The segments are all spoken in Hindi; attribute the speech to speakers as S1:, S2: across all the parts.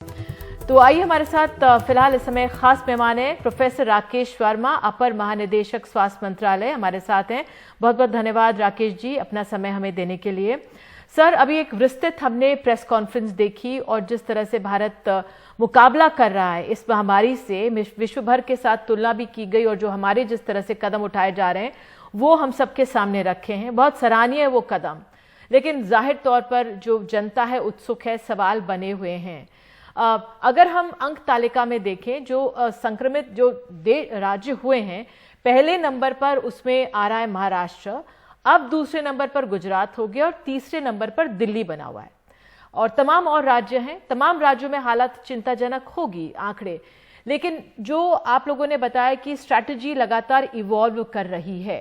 S1: तो आइए हमारे साथ फिलहाल इस समय खास मेहमान हैं प्रोफेसर राकेश वर्मा, अपर महानिदेशक स्वास्थ्य मंत्रालय हमारे साथ हैं। बहुत बहुत धन्यवाद राकेश जी अपना समय हमें देने के लिए। सर, अभी एक विस्तृत हमने प्रेस कॉन्फ्रेंस देखी और जिस तरह से भारत मुकाबला कर रहा है इस महामारी से, विश्व भर के साथ तुलना भी की गई और जो हमारे जिस तरह से कदम उठाए जा रहे हैं वो हम सबके सामने रखे हैं। बहुत सराहनीय है वो कदम, लेकिन जाहिर तौर पर जो जनता है उत्सुक है, सवाल बने हुए हैं। अगर हम अंक तालिका में देखें जो संक्रमित जो राज्य हुए हैं, पहले नंबर पर उसमें आ रहा है महाराष्ट्र, अब दूसरे नंबर पर गुजरात हो गया और तीसरे नंबर पर दिल्ली बना हुआ है और तमाम और राज्य हैं। तमाम राज्यों में हालत चिंताजनक होगी आंकड़े, लेकिन जो आप लोगों ने बताया कि स्ट्रैटेजी लगातार इवॉल्व कर रही है।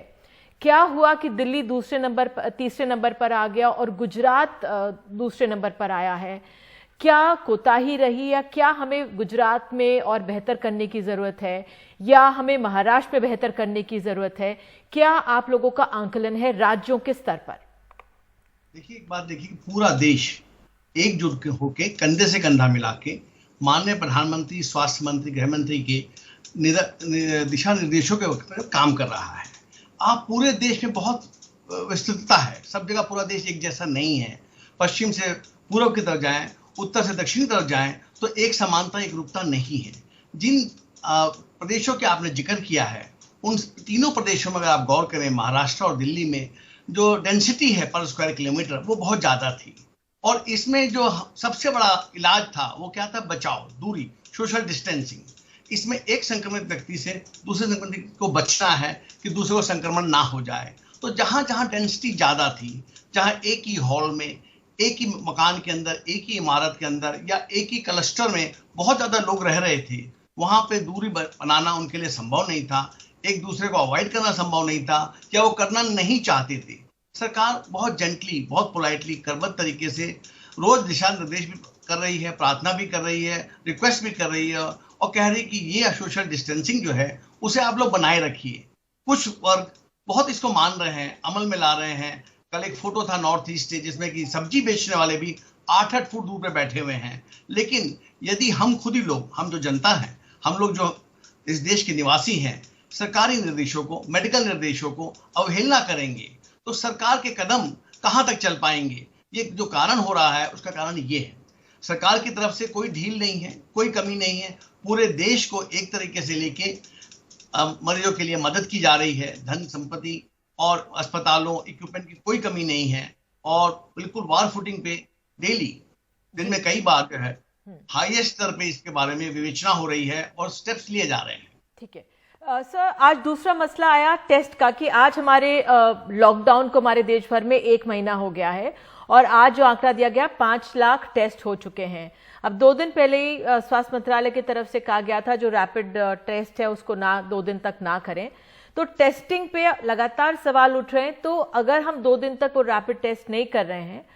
S1: क्या हुआ कि दिल्ली तीसरे नंबर पर आ गया और गुजरात दूसरे नंबर पर आया है? क्या कोताही रही या क्या हमें गुजरात में और बेहतर करने की जरूरत है या हमें महाराष्ट्र में बेहतर करने की जरूरत है? क्या आप लोगों का आंकलन है राज्यों के स्तर पर?
S2: देखिए, एक बात देखिए, पूरा देश एकजुट होकर कंधे से कंधा मिला के माननीय प्रधानमंत्री, स्वास्थ्य मंत्री, गृह मंत्री के दिशा निर्देशों के वक्त काम कर रहा है। आप पूरे देश में बहुत विस्तृतता है, सब जगह पूरा देश एक जैसा नहीं है। पश्चिम से पूर्व की तरफ जाएं, उत्तर से दक्षिण की तरफ जाएं तो एक समानता, एक रूपता नहीं है। जिन प्रदेशों के आपने जिक्र किया है उन तीनों प्रदेशों में अगर आप गौर करें, महाराष्ट्र और दिल्ली में जो डेंसिटी है पर स्क्वायर किलोमीटर वो बहुत ज्यादा थी और इसमें जो सबसे बड़ा इलाज था वो क्या था? बचाव, दूरी, सोशल डिस्टेंसिंग। इसमें एक संक्रमित व्यक्ति से दूसरे संक्रमित को बचना है कि दूसरे को संक्रमण ना हो जाए। तो जहां जहां डेंसिटी ज्यादा थी, जहां एक ही हॉल में, एक ही मकान के अंदर, एक ही इमारत के अंदर या एक ही क्लस्टर में बहुत ज्यादा लोग रह रहे थे, वहां पे दूरी बनाना उनके लिए संभव नहीं था, एक दूसरे को अवॉइड करना संभव नहीं था या वो करना नहीं चाहते थे। सरकार बहुत जेंटली, बहुत पोलाइटली, क्रमबद्ध तरीके से रोज दिशा निर्देश भी कर रही है, प्रार्थना भी कर रही है, रिक्वेस्ट भी कर रही है और कह रही है कि ये सोशल डिस्टेंसिंग जो है उसे आप लोग बनाए रखिए। कुछ वर्ग बहुत इसको मान रहे हैं, अमल में ला रहे हैं। कल एक फोटो था नॉर्थ ईस्ट से जिसमें कि सब्जी बेचने वाले भी 8-8 फुट दूर पे बैठे हुए हैं। लेकिन यदि हम खुद ही लोग, हम जो जनता हैं, हम लोग जो इस देश के निवासी हैं, सरकारी निर्देशों को, मेडिकल निर्देशों को अवहेलना करेंगे तो सरकार के कदम कहां तक चल पाएंगे? ये जो कारण हो रहा है उसका कारण ये है, सरकार की तरफ से कोई ढील नहीं है, कोई कमी नहीं है। पूरे देश को एक तरीके से लेके मरीजों के लिए मदद की जा रही है। धन संपत्ति और अस्पतालों, इक्विपमेंट की कोई कमी नहीं है और बिल्कुल वार फुटिंग पे डेली, दिन में कई बार जो है हाईएस्ट स्तर पे इसके बारे में विवेचना हो रही है और स्टेप्स लिए जा रहे हैं।
S1: ठीक है सर, आज दूसरा मसला आया टेस्ट का कि आज हमारे लॉकडाउन को हमारे देश भर में 1 महीना हो गया है और आज जो आंकड़ा दिया गया 5 लाख टेस्ट हो चुके हैं। अब 2 दिन पहले ही स्वास्थ्य मंत्रालय की तरफ से कहा गया था जो रैपिड टेस्ट है उसको 2 दिन तक ना करें। तो टेस्टिंग पे लगातार सवाल उठ रहे हैं। तो अगर हम 2 दिन तक वो रैपिड टेस्ट नहीं कर रहे हैं,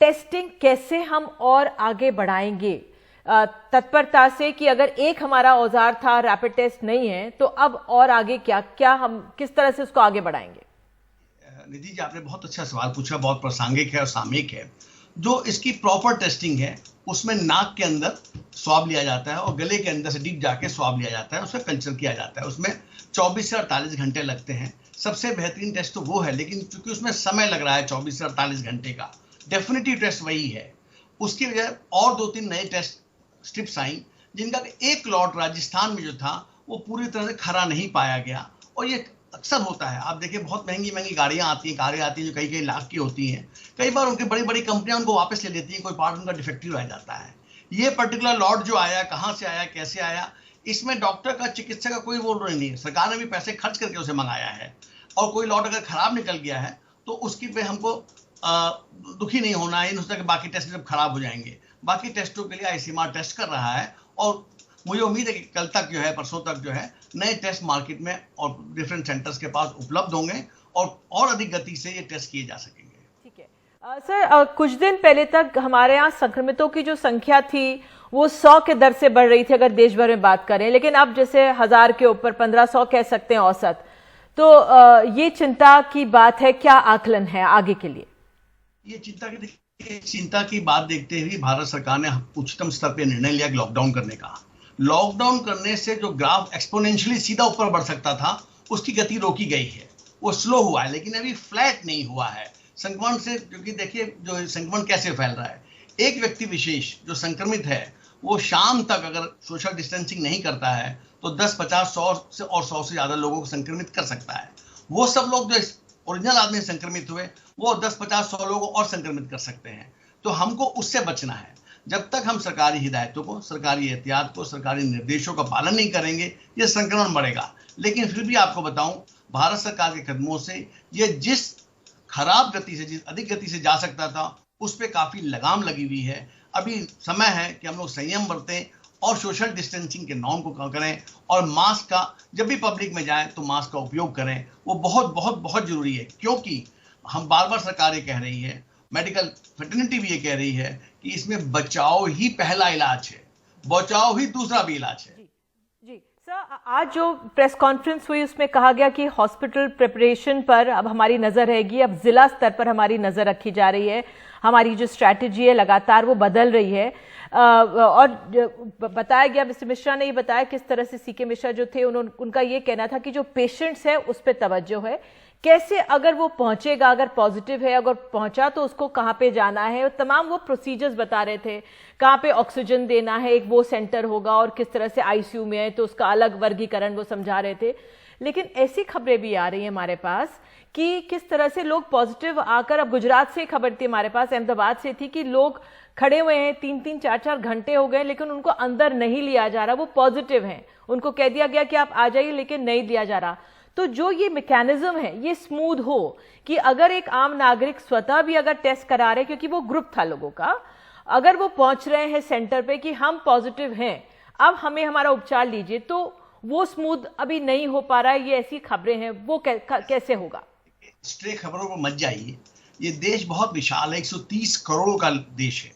S1: टेस्टिंग कैसे हम और आगे बढ़ाएंगे तत्परता से कि अगर एक हमारा औजार था, रैपिड टेस्ट नहीं है, तो अब और आगे क्या हम किस तरह से उसको आगे बढ़ाएंगे?
S2: निधि जी, आपने बहुत अच्छा सवाल पूछा, बहुत प्रासंगिक है और सामयिक है। जो इसकी प्रॉपर टेस्टिंग है उसमें नाक के अंदर स्वाब लिया जाता है और गले के अंदर से डीप जाके स्वाब लिया जाता है, उसमें कल्चर किया जाता है। उसमें 24 से 48 घंटे लगते हैं। सबसे बेहतरीन टेस्ट तो वो है, लेकिन चूंकि उसमें समय लग रहा है 24 से 48 घंटे का, डेफिनेटिव टेस्ट वही है। उसकी वजह और 2-3 नए टेस्ट स्ट्रिप्स आई जिनका एक लॉट राजस्थान में जो था वो पूरी तरह से खरा नहीं पाया गया और ये अक्सर होता है। आप देखिए, बहुत महंगी महंगी गाड़ियां आती हैं, कारें आती हैं जो कई लाख की होती हैं। कई बार उनकी बड़ी बड़ी कंपनियां उनको वापस ले लेती हैं, कोई पार्ट उनका डिफेक्टिव रह जाता है। ये पर्टिकुलर लॉट जो आया, कहाँ से आया, कैसे आया, इसमें डॉक्टर का, चिकित्सक का कोई वो नहीं है। सरकार ने भी पैसे खर्च करके उसे मंगाया है और कोई लॉट अगर खराब निकल गया है तो उसकी पे हमको दुखी नहीं होना है, कि बाकी टेस्ट जब खराब हो जाएंगे। बाकी टेस्टों के लिए आईसीएमआर टेस्ट कर रहा है और मुझे उम्मीद है कि कल तक जो है, परसों तक जो है, नए टेस्ट मार्केट में और डिफरेंट सेंटर्स के पास उपलब्ध होंगे और अधिक गति से ये टेस्ट किए जा सकेंगे।
S1: ठीक है सर, कुछ दिन पहले तक हमारे यहाँ संक्रमितों की जो संख्या थी वो 100 के दर से बढ़ रही थी अगर देश भर में बात करें, लेकिन अब जैसे 1000 के ऊपर 1500 कह सकते हैं औसत। तो ये चिंता की बात है, क्या आकलन है आगे के लिए?
S2: ये चिंता की इस चिंता की बात देखते हुए भारत सरकार ने उच्चतम स्तर पर निर्णय लिया लॉकडाउन करने का। लॉकडाउन करने से जो ग्राफ एक्सपोनेंशियली सीधा ऊपर बढ़ सकता था, उसकी गति रोकी गई है। वो स्लो हुआ है, लेकिन अभी फ्लैट नहीं हुआ है संक्रमण से। क्योंकि देखिए जो संक्रमण कैसे फैल रहा है, एक व्यक्ति विशेष जो संक्रमित है वो शाम तक अगर सोशल डिस्टेंसिंग नहीं करता है तो 10, 50, 100 से और 100 से ज्यादा लोगों को संक्रमित कर सकता है। वो सब लोग जो ओरिजिनल आदमी संक्रमित हुए वो 10, 50, 100 लोगों को और संक्रमित कर सकते हैं। तो हमको उससे बचना है। जब तक हम सरकारी हिदायतों को, सरकारी एहतियात को, सरकारी निर्देशों का पालन नहीं करेंगे, ये संक्रमण बढ़ेगा। लेकिन फिर भी आपको बताऊं, भारत सरकार के कदमों से ये जिस खराब गति से, जिस अधिक गति से जा सकता था, उस पर काफी लगाम लगी हुई है। अभी समय है कि हम लोग संयम बरतें और सोशल डिस्टेंसिंग के नॉर्म को करें, और मास्क का जब भी पब्लिक में जाएं तो मास्क का उपयोग करें। वो बहुत बहुत बहुत जरूरी है, क्योंकि हम बार बार सरकार ये कह रही है, मेडिकल फ्रेटर्निटी भी ये कह रही है कि इसमें बचाव ही पहला इलाज है, बचाव ही दूसरा भी इलाज है।
S1: जी सर, आज जो प्रेस कॉन्फ्रेंस हुई उसमें कहा गया कि हॉस्पिटल प्रिपरेशन पर अब हमारी नजर रहेगी, अब जिला स्तर पर हमारी नजर रखी जा रही है, हमारी जो स्ट्रैटेजी है लगातार वो बदल रही है। और बताया गया, मिस्टर मिश्रा ने ये बताया किस तरह से सीके मिश्रा जो थे उनका ये कहना था कि जो पेशेंट्स है उस पर तवज्जो है, कैसे अगर वो पहुंचेगा, अगर पॉजिटिव है, अगर पहुंचा तो उसको कहाँ पे जाना है, और तमाम वो प्रोसीजर्स बता रहे थे, कहाँ पे ऑक्सीजन देना है, एक वो सेंटर होगा, और किस तरह से आईसीयू में है तो उसका अलग वर्गीकरण वो समझा रहे थे। लेकिन ऐसी खबरें भी आ रही हैं हमारे पास कि किस तरह से लोग पॉजिटिव आकर, अब गुजरात से खबर थी हमारे पास, अहमदाबाद से थी, कि लोग खड़े हुए हैं 3-3, 4-4 घंटे हो गए लेकिन उनको अंदर नहीं लिया जा रहा, वो पॉजिटिव हैं, उनको कह दिया गया कि आप आ जाइए लेकिन नहीं लिया जा रहा। तो जो ये मैकेनिज्म है ये स्मूथ हो कि अगर एक आम नागरिक स्वतः भी अगर टेस्ट करा रहे, क्योंकि वो ग्रुप था लोगों का, अगर वो पहुंच रहे हैं सेंटर पे कि हम पॉजिटिव हैं, अब हमें हमारा उपचार लीजिए, तो वो स्मूथ अभी नहीं हो पा रहा है। ये ऐसी खबरें हैं, वो कैसे होगा?
S2: स्ट्रे खबरों पर मत जाइए। ये देश बहुत विशाल है, 130 करोड़ का देश है,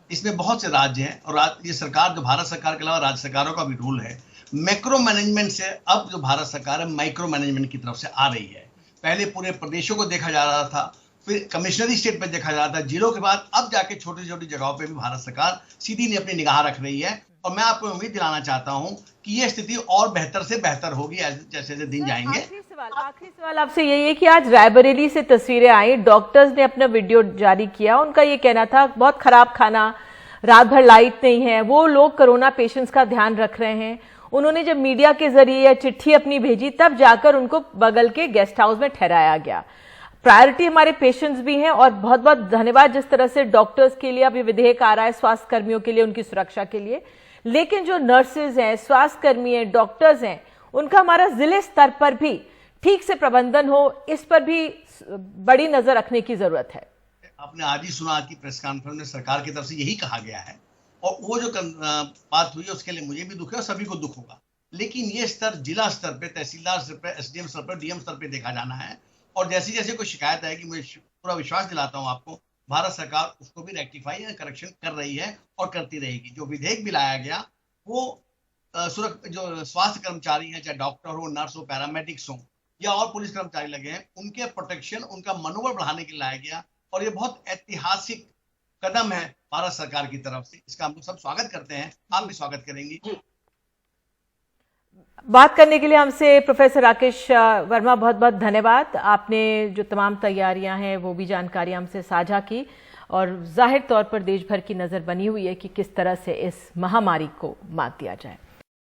S2: इसमें बहुत से राज्य हैं, और ये सरकार, जो भारत सरकार के अलावा राज्य सरकारों का भी रोल है। मैक्रो मैनेजमेंट से अब जो भारत सरकार है माइक्रो मैनेजमेंट की तरफ से आ रही है। पहले पूरे प्रदेशों को देखा जा रहा था, फिर कमिश्नरी स्टेट पे देखा जा रहा था, जिलों के बाद अब जाके छोटी छोटी जगहों पे भी भारत सरकार सीधी अपनी निगाह रख रही है। और मैं आपको उम्मीद दिलाना चाहता हूं कि ये स्थिति और बेहतर से बेहतर होगी जैसे जैसे दिन जाएंगे।
S1: आखिरी सवाल आपसे यही है कि आज रायबरेली से तस्वीरें आई, डॉक्टर्स ने अपना वीडियो जारी किया, उनका ये कहना था बहुत खराब खाना, रात भर लाइट नहीं है, वो लोग कोरोना पेशेंट्स का ध्यान रख रहे हैं। उन्होंने जब मीडिया के जरिए या चिट्ठी अपनी भेजी तब जाकर उनको बगल के गेस्ट हाउस में ठहराया गया। प्रायोरिटी हमारे पेशेंट्स भी हैं, और बहुत बहुत धन्यवाद जिस तरह से डॉक्टर्स के लिए अभी विधेयक आ रहा है, स्वास्थ्य कर्मियों के लिए, उनकी सुरक्षा के लिए। लेकिन जो नर्सेज हैं, स्वास्थ्य कर्मी हैं, डॉक्टर्स हैं, उनका हमारा जिले स्तर पर भी ठीक से प्रबंधन हो, इस पर भी बड़ी नजर रखने की जरूरत है।
S2: आपने आज ही सुना कि प्रेस कॉन्फ्रेंस में सरकार की तरफ से यही कहा गया है, और वो जो बात हुई है उसके लिए मुझे भी दुख है और सभी को दुख होगा। लेकिन ये स्तर जिला स्तर पे, तहसीलदार स्तर पे, एसडीएम स्तर पर, डीएम स्तर पे देखा जाना है। और जैसे जैसे कोई शिकायत है, कि मुझे पूरा विश्वास दिलाता हूँ आपको, भारत सरकार उसको भी रेक्टिफाई या करेक्शन कर रही है और करती रहेगी। जो विधेयक भी लाया गया वो जो स्वास्थ्य कर्मचारी हैं, चाहे डॉक्टर हो, नर्स हो, पैरामेडिक्स हो, या और पुलिस कर्मचारी लगे हैं, उनके प्रोटेक्शन, उनका मनोबल बढ़ाने के लिए लाया गया। और ये बहुत ऐतिहासिक कदम है भारत सरकार की तरफ से, इसका हम लोग सब स्वागत करते हैं। आप भी स्वागत करेंगी।
S1: बात करने के लिए हमसे प्रोफेसर राकेश वर्मा बहुत बहुत धन्यवाद। आपने जो तमाम तैयारियां हैं वो भी जानकारी हमसे साझा की, और जाहिर तौर पर देश भर की नजर बनी हुई है कि किस तरह से इस महामारी को मात दिया जाए।